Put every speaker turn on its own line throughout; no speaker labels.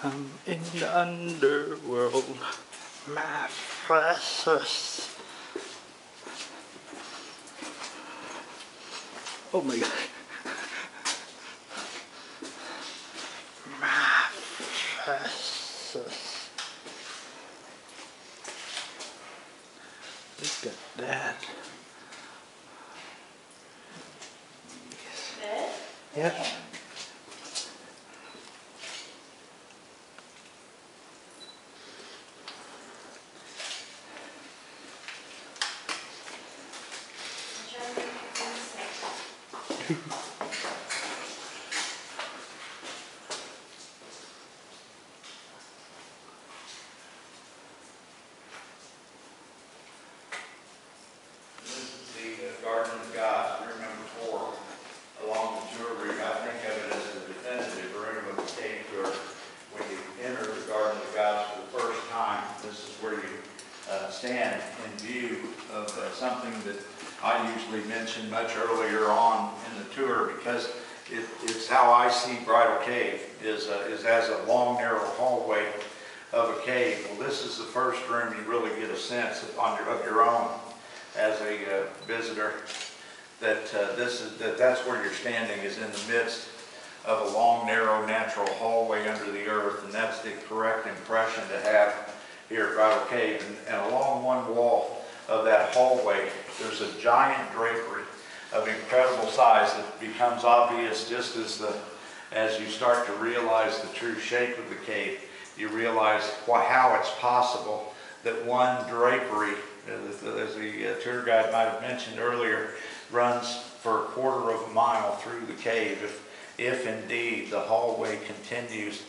I'm in the underworld, my precious. Oh my God. My precious. Look at that. Yes. Yeah.
Garden of God, room number 4, along the tour route. I think of it as the definitive room of the cave tour. When you enter the Garden of God for the first time, this is where you stand in view of something that I usually mention much earlier on in the tour, because it's how I see Bridal Cave, is as a long, narrow hallway of a cave. Well, this is the first room you really get a sense of your own as a visitor, that's where you're standing, is in the midst of a long, narrow, natural hallway under the earth, and that's the correct impression to have here at Bridal Cave. And along one wall of that hallway, there's a giant drapery of incredible size that becomes obvious just as you start to realize the true shape of the cave. You realize how it's possible that one drapery, as the tour guide might have mentioned earlier, runs for a quarter of a mile through the cave, if indeed the hallway continues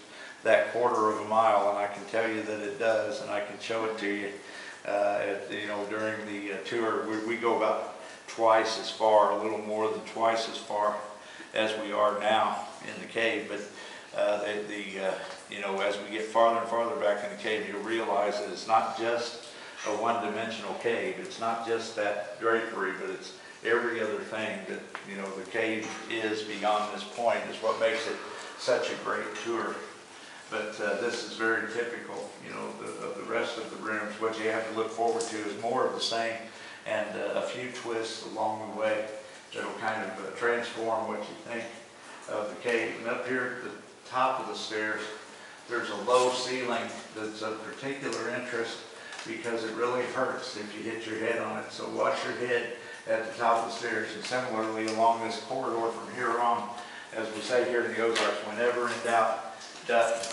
that quarter of a mile. And I can tell you that it does, and I can show it to you. During the tour, we go about twice as far, a little more than twice as far as we are now in the cave. But as we get farther and farther back in the cave, you realize that it's not just a one-dimensional cave. It's not just that drapery, but it's every other thing that the cave is beyond this point, is what makes it such a great tour. But this is very typical, of the rest of the rooms. What you have to look forward to is more of the same, and a few twists along the way that'll kind of transform what you think of the cave. And up here at the top of the stairs, there's a low ceiling that's of particular interest, because it really hurts if you hit your head on it. So watch your head at the top of the stairs. And similarly, along this corridor from here on, as we say here in the Ozarks, whenever in doubt, duck.